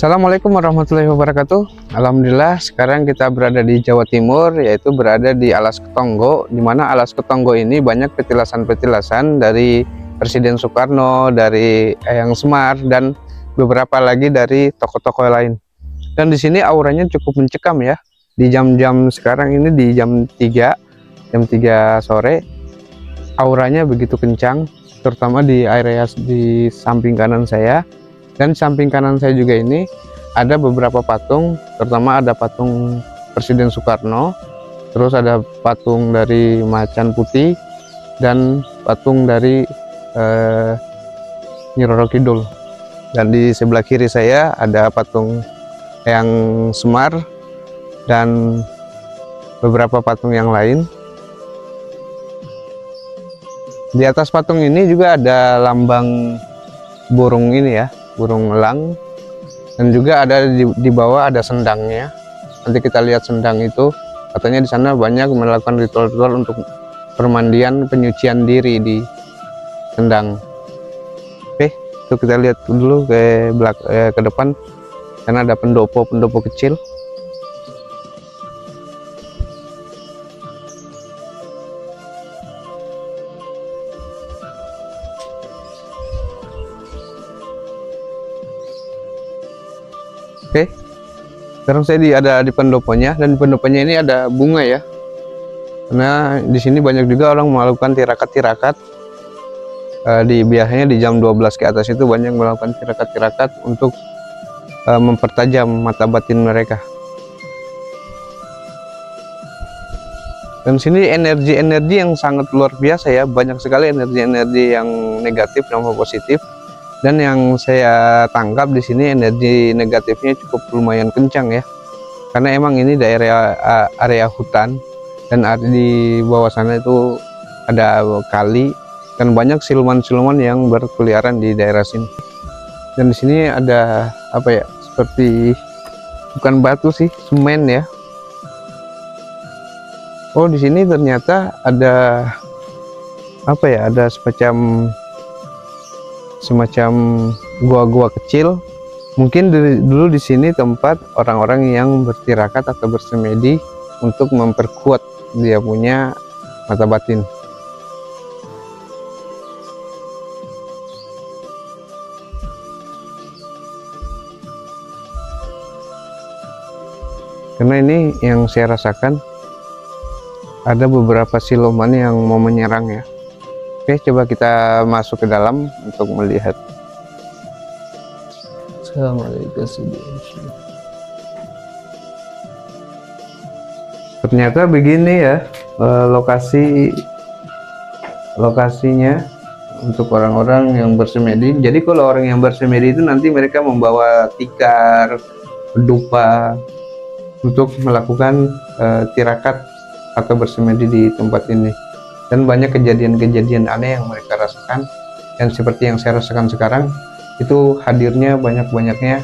Assalamualaikum warahmatullahi wabarakatuh. Alhamdulillah sekarang kita berada di Jawa Timur, yaitu berada di Alas Ketonggo, di mana Alas Ketonggo ini banyak petilasan-petilasan dari Presiden Soekarno, dari Eyang Semar, dan beberapa lagi dari tokoh-tokoh lain. Dan di sini auranya cukup mencekam ya. Di jam-jam sekarang ini di jam 3 sore, auranya begitu kencang, terutama di area di samping kanan saya. Dan samping kanan saya juga ini ada beberapa patung, terutama ada patung Presiden Soekarno, terus ada patung dari Macan Putih, dan patung dari Nyi Roro Kidul. Dan di sebelah kiri saya ada patung Eyang Semar dan beberapa patung yang lain. Di atas patung ini juga ada lambang burung ini ya, burung elang, dan juga ada di bawah ada sendangnya. Nanti kita lihat sendang itu, katanya di sana banyak melakukan ritual-ritual untuk permandian, penyucian diri di sendang. Oke, itu kita lihat dulu ke depan, karena ada pendopo kecil. Oke, sekarang saya ada di pendoponya, dan di pendoponya ini ada bunga ya, karena di sini banyak juga orang melakukan tirakat-tirakat. Biasanya di jam 12 ke atas itu banyak melakukan tirakat-tirakat untuk mempertajam mata batin mereka. Dan sini energi-energi yang sangat luar biasa ya, banyak sekali energi-energi yang negatif dan positif. Dan yang saya tangkap di sini energi negatifnya cukup lumayan kencang ya, karena emang ini daerah area hutan, dan di bawah sana itu ada kali, dan banyak siluman-siluman yang berkeliaran di daerah sini. Dan di sini ada apa ya, seperti bukan batu sih, semen ya. Oh, di sini ternyata ada apa ya, ada semacam gua-gua kecil. Mungkin dulu di sini tempat orang-orang yang bertirakat atau bersemedi untuk memperkuat dia punya mata batin. Karena ini yang saya rasakan, ada beberapa siluman yang mau menyerang ya. Oke, coba kita masuk ke dalam untuk melihat. Ternyata begini ya lokasinya untuk orang-orang yang bersemedi. Jadi kalau orang yang bersemedi itu nanti mereka membawa tikar, dupa untuk melakukan tirakat atau bersemedi di tempat ini. Dan banyak kejadian-kejadian aneh yang mereka rasakan, dan seperti yang saya rasakan sekarang itu hadirnya banyak-banyaknya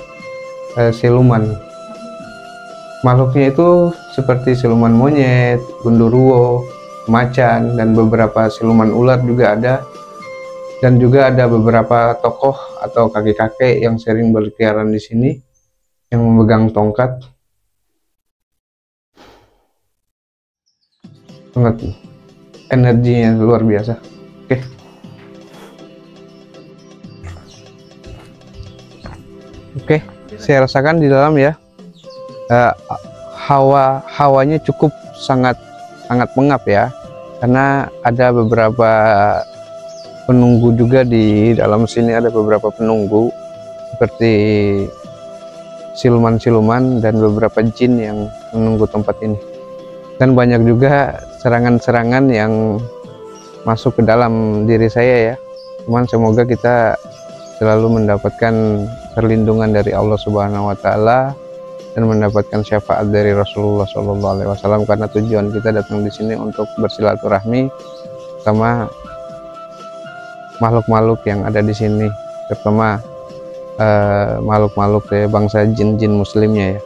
siluman. Makhluknya itu seperti siluman monyet, gundurwo, macan, dan beberapa siluman ular juga ada. Dan juga ada beberapa tokoh atau kakek-kakek yang sering berkeliaran di sini yang memegang tongkat. Sangat energinya luar biasa. Oke, saya rasakan di dalam ya, hawanya cukup sangat pengap ya, karena ada beberapa penunggu juga di dalam sini. Ada beberapa penunggu seperti siluman-siluman dan beberapa jin yang menunggu tempat ini. dan banyak juga serangan-serangan yang masuk ke dalam diri saya ya. Cuman semoga kita selalu mendapatkan perlindungan dari Allah Subhanahu wa taala dan mendapatkan syafaat dari Rasulullah SAW, karena tujuan kita datang di sini untuk bersilaturahmi sama makhluk-makhluk yang ada di sini, terutama makhluk-makhluk bangsa jin-jin muslimnya ya.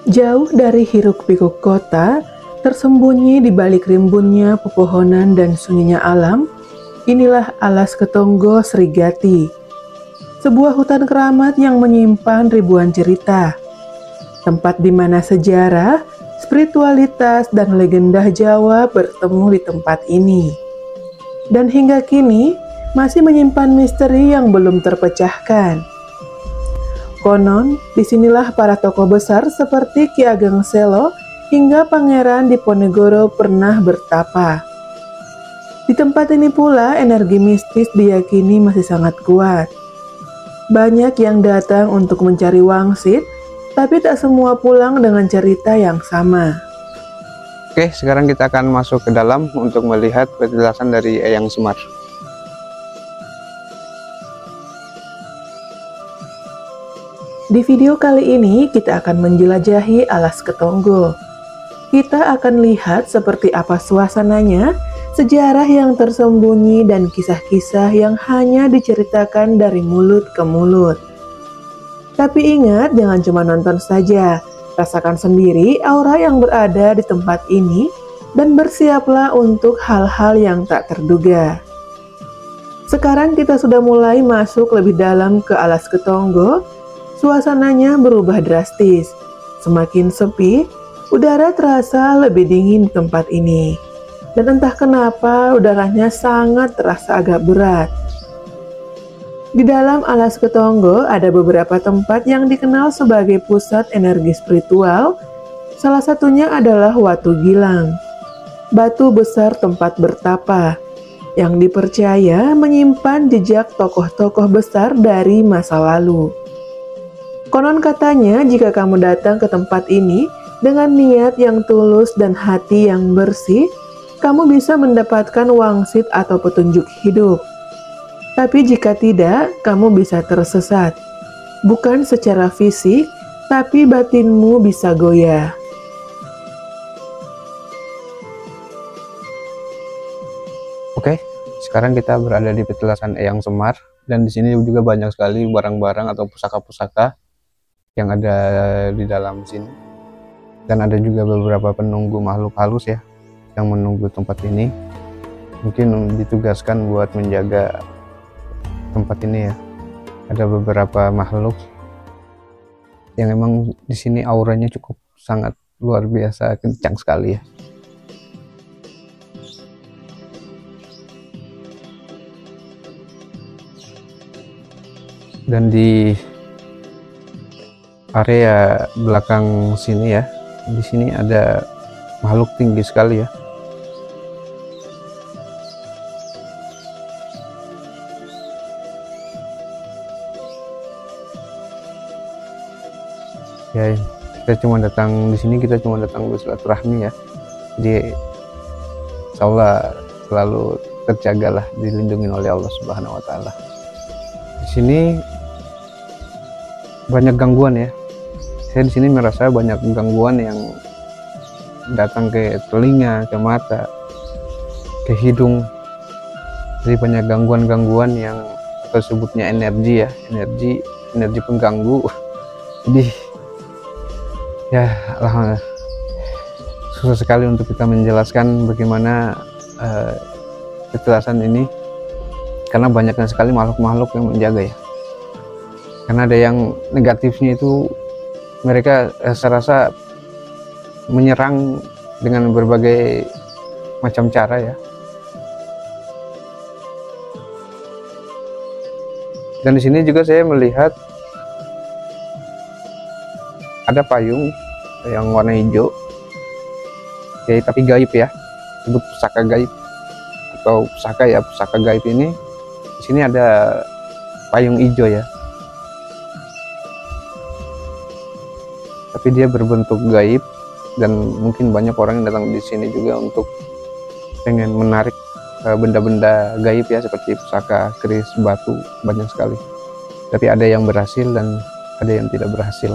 Jauh dari hiruk-pikuk kota, tersembunyi di balik rimbunnya pepohonan dan sunyinya alam, inilah Alas Ketonggo Srigati, sebuah hutan keramat yang menyimpan ribuan cerita, tempat di mana sejarah, spiritualitas, dan legenda Jawa bertemu di tempat ini. Dan hingga kini, masih menyimpan misteri yang belum terpecahkan. Konon, disinilah para tokoh besar seperti Ki Ageng Selo hingga Pangeran Diponegoro pernah bertapa. Di tempat ini pula energi mistis diyakini masih sangat kuat. Banyak yang datang untuk mencari wangsit, tapi tak semua pulang dengan cerita yang sama. Oke, sekarang kita akan masuk ke dalam untuk melihat petilasan dari Eyang Semar. Di video kali ini kita akan menjelajahi Alas Ketonggo. Kita akan lihat seperti apa suasananya, sejarah yang tersembunyi, dan kisah-kisah yang hanya diceritakan dari mulut ke mulut. Tapi ingat, jangan cuma nonton saja, rasakan sendiri aura yang berada di tempat ini dan bersiaplah untuk hal-hal yang tak terduga. Sekarang kita sudah mulai masuk lebih dalam ke Alas Ketonggo. Suasananya berubah drastis. Semakin sepi, udara terasa lebih dingin di tempat ini. Dan entah kenapa udaranya sangat terasa agak berat. Di dalam Alas Ketonggo ada beberapa tempat yang dikenal sebagai pusat energi spiritual. Salah satunya adalah Watu Gilang, batu besar tempat bertapa, yang dipercaya menyimpan jejak tokoh-tokoh besar dari masa lalu. Konon katanya jika kamu datang ke tempat ini dengan niat yang tulus dan hati yang bersih, kamu bisa mendapatkan wangsit atau petunjuk hidup. Tapi jika tidak, kamu bisa tersesat. Bukan secara fisik, tapi batinmu bisa goyah. Oke, sekarang kita berada di petilasan Eyang Semar, dan di sini juga banyak sekali barang-barang atau pusaka-pusaka yang ada di dalam sini. Dan ada juga beberapa penunggu makhluk halus ya, yang menunggu tempat ini. Mungkin ditugaskan buat menjaga tempat ini ya. Ada beberapa makhluk yang emang di sini auranya cukup sangat luar biasa, kencang sekali ya. Dan di area belakang sini ya, di sini ada makhluk tinggi sekali ya. Ya, kita cuma datang di sini, kita cuma datang bersilaturahmi ya. Jadi insya Allah selalu terjagalah, dilindungi oleh Allah Subhanahu wa taala. Di sini banyak gangguan ya. Saya di sini merasa banyak gangguan yang datang ke telinga, ke mata, ke hidung. Jadi banyak gangguan-gangguan yang atau sebutnya energi ya, energi pengganggu. Jadi ya lah, susah sekali untuk kita menjelaskan bagaimana kejelasan ini, karena banyaknya sekali makhluk-makhluk yang menjaga ya. Karena ada yang negatifnya itu mereka saya rasa menyerang dengan berbagai macam cara ya. Dan di sini juga saya melihat ada payung yang warna hijau, ya, tapi gaib ya, disebut pusaka gaib atau pusaka gaib ini. Di sini ada payung hijau ya. tapi dia berbentuk gaib, dan mungkin banyak orang yang datang di sini juga untuk pengen menarik benda-benda gaib ya, seperti pusaka, keris, batu, banyak sekali. Tapi ada yang berhasil dan ada yang tidak berhasil.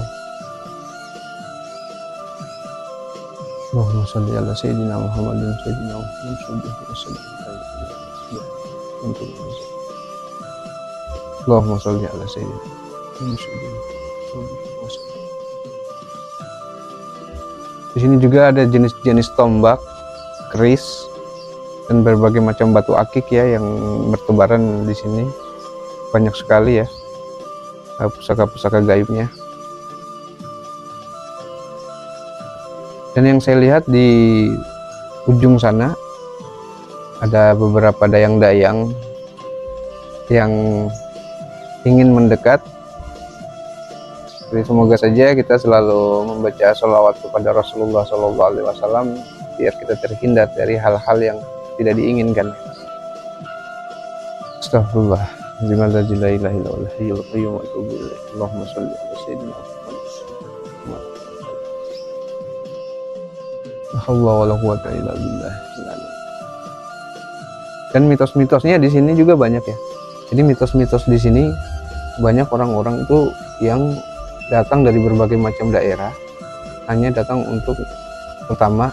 Allahumma sholli ala sayyidina Muhammadin sayyidina Muhammadin Allahumma sholli ala sayyidina Muhammadin. Di sini juga ada jenis-jenis tombak, keris, dan berbagai macam batu akik ya yang bertebaran di sini. Banyak sekali ya pusaka-pusaka gaibnya. Dan yang saya lihat di ujung sana ada beberapa dayang-dayang yang ingin mendekat. Jadi semoga saja kita selalu membaca sholawat kepada Rasulullah SAW biar kita terhindar dari hal-hal yang tidak diinginkan. Astagfirullah. Allahumma sholli ala sayyidina Muhammad. Dan mitos-mitosnya di sini juga banyak ya. Jadi mitos-mitos di sini banyak orang-orang itu yang datang dari berbagai macam daerah, hanya datang untuk pertama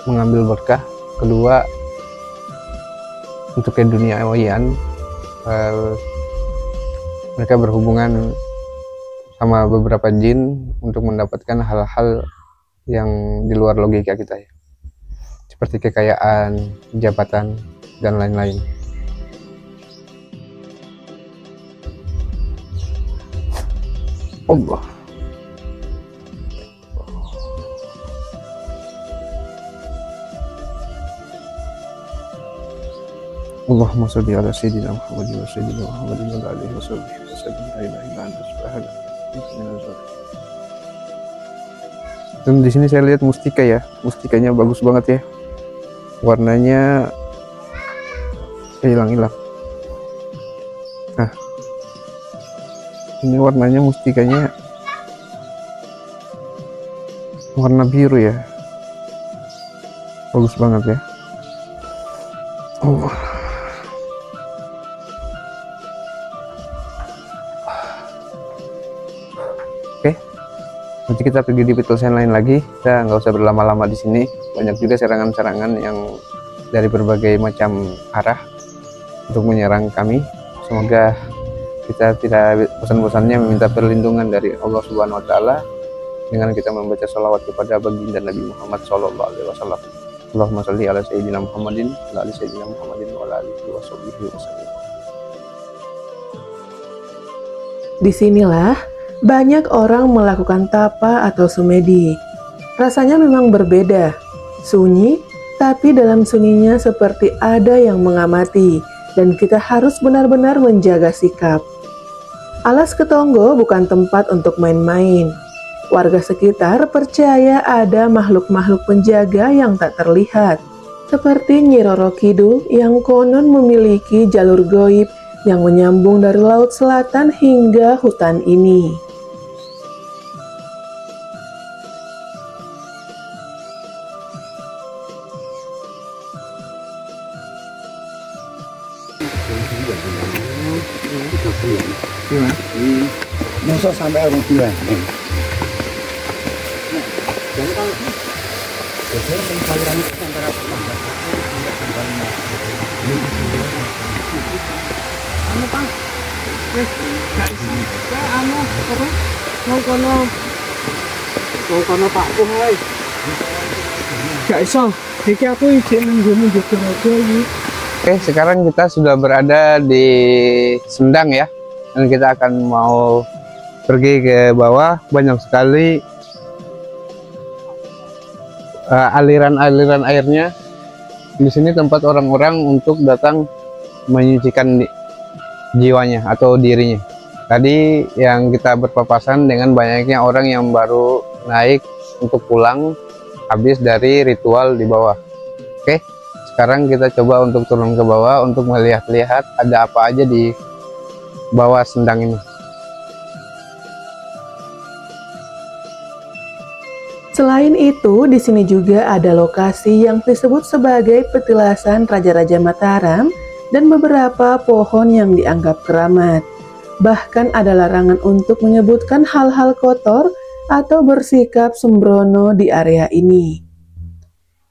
mengambil berkah, kedua untuk keduniawian. Mereka berhubungan sama beberapa jin untuk mendapatkan hal-hal yang di luar logika kita ya, seperti kekayaan, jabatan, dan lain-lain. Allah. Allahumma sholli ala sayyidina Muhammadin wa sayyidina Muhammadin wa ala alihi wa sahbihi wa sallam. La ilaha illa anta subhanaka inni minaz zalimin. Dan di sini saya lihat mustika ya, mustikanya bagus banget ya, warnanya hilang-hilang. Nah, ini warnanya mustikanya warna biru ya, bagus banget ya. Oke, nanti kita pergi di petulsen lain lagi. Kita nggak usah berlama-lama di sini. Banyak juga serangan-serangan yang dari berbagai macam arah untuk menyerang kami. Semoga kita tidak bosan-bosannya meminta perlindungan dari Allah Subhanahu Wa Taala dengan kita membaca sholawat kepada baginda Nabi Muhammad Sallallahu Alaihi Wasallam. Allahumma sholli ala sayyidina Muhammadin wa ala sayyidina Muhammadin wa ala alihi wa sahbihi wasallam. Disinilah banyak orang melakukan tapa atau sumedi. Rasanya memang berbeda, sunyi, tapi dalam sunyinya seperti ada yang mengamati, dan kita harus benar-benar menjaga sikap. Alas Ketonggo bukan tempat untuk main-main. Warga sekitar percaya ada makhluk-makhluk penjaga yang tak terlihat, seperti Nyi Roro Kidul yang konon memiliki jalur goib yang menyambung dari laut selatan hingga hutan ini. Masa sampai orang bulan. Oke, sekarang kita sudah berada di Sendang ya, dan kita akan mau pergi ke bawah. Banyak sekali aliran-aliran airnya. Di sini tempat orang-orang untuk datang menyucikan jiwanya atau dirinya. Tadi yang kita berpapasan dengan banyaknya orang yang baru naik untuk pulang habis dari ritual di bawah. Oke, sekarang kita coba untuk turun ke bawah untuk melihat-lihat ada apa aja di bawah Sendang ini. Selain itu, di sini juga ada lokasi yang disebut sebagai petilasan Raja-Raja Mataram dan beberapa pohon yang dianggap keramat. Bahkan ada larangan untuk menyebutkan hal-hal kotor atau bersikap sembrono di area ini.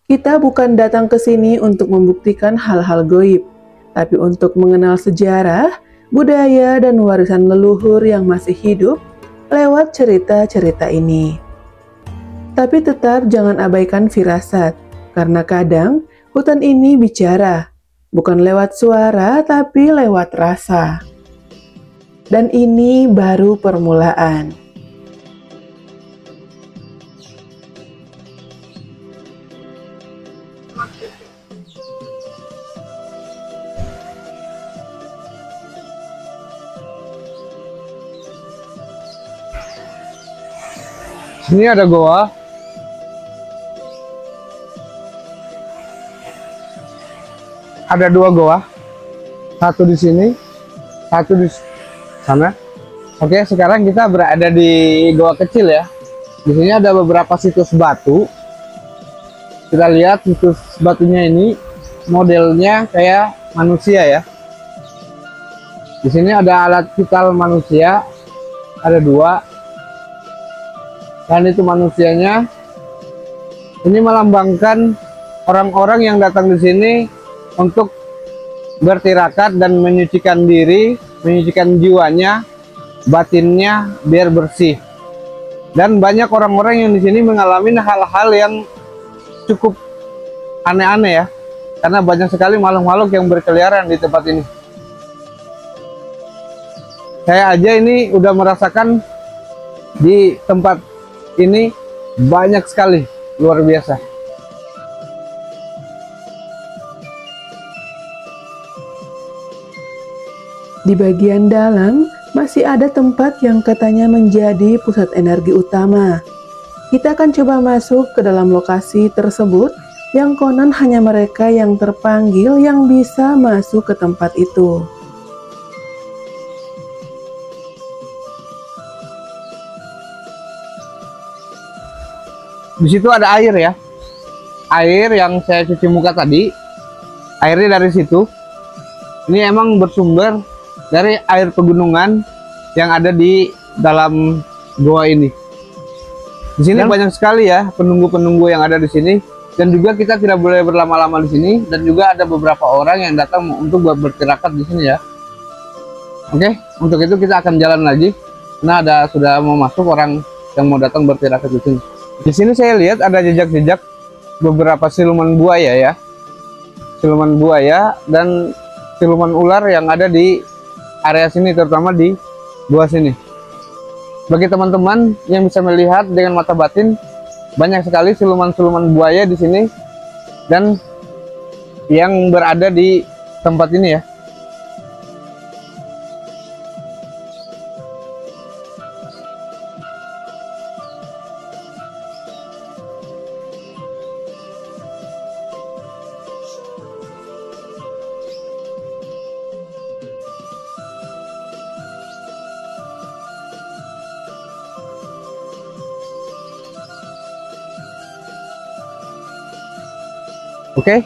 Kita bukan datang ke sini untuk membuktikan hal-hal goib, tapi untuk mengenal sejarah, budaya, dan warisan leluhur yang masih hidup lewat cerita-cerita ini. Tapi tetap jangan abaikan firasat, karena kadang hutan ini bicara, bukan lewat suara tapi lewat rasa. Dan ini baru permulaan. Sini ada goa. Ada 2 goa. Satu di sini, satu di sana. Oke, sekarang kita berada di goa kecil ya. Di sini ada beberapa situs batu. Kita lihat situs batunya ini modelnya kayak manusia ya. Di sini ada alat vital manusia, ada 2. Dan itu manusianya. Ini melambangkan orang-orang yang datang di sini untuk bertirakat dan menyucikan diri, menyucikan jiwanya, batinnya biar bersih. Dan banyak orang-orang yang di sini mengalami hal-hal yang cukup aneh-aneh ya, karena banyak sekali makhluk-makhluk yang berkeliaran di tempat ini. Saya aja ini udah merasakan di tempat ini banyak sekali, luar biasa. Di bagian dalam masih ada tempat yang katanya menjadi pusat energi utama. Kita akan coba masuk ke dalam lokasi tersebut yang konon hanya mereka yang terpanggil yang bisa masuk ke tempat itu. Di situ ada air ya. Air yang saya cuci muka tadi, airnya dari situ. Ini emang bersumber dari air pegunungan yang ada di dalam goa ini. Di sini banyak sekali ya penunggu-penunggu yang ada di sini, dan juga kita tidak boleh berlama-lama di sini, dan juga ada beberapa orang yang datang untuk bertirakat di sini ya. Oke, untuk itu kita akan jalan lagi. Nah, sudah mau masuk orang yang mau datang bertirakat di sini. Di sini saya lihat ada jejak-jejak beberapa siluman buaya ya. Siluman buaya dan siluman ular yang ada di area sini, terutama di gua sini. Bagi teman-teman yang bisa melihat dengan mata batin, banyak sekali siluman-siluman buaya di sini dan yang berada di tempat ini ya. Oke,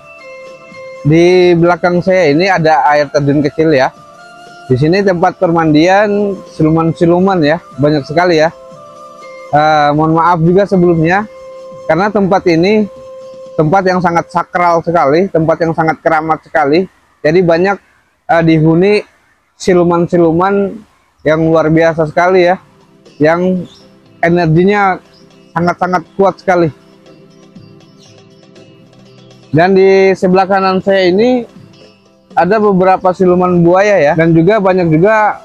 di belakang saya ini ada air terjun kecil ya. Di sini tempat permandian siluman-siluman ya, banyak sekali ya. Mohon maaf juga sebelumnya, karena tempat ini tempat yang sangat sakral sekali, tempat yang sangat keramat sekali. Jadi banyak dihuni siluman-siluman yang luar biasa sekali ya, yang energinya sangat-sangat kuat sekali. Dan di sebelah kanan saya ini ada beberapa siluman buaya ya, dan juga banyak juga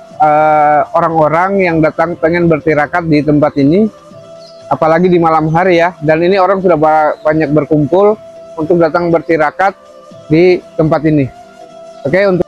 orang-orang yang datang pengen bertirakat di tempat ini, apalagi di malam hari ya. Dan ini orang sudah banyak berkumpul untuk datang bertirakat di tempat ini. Oke, untuk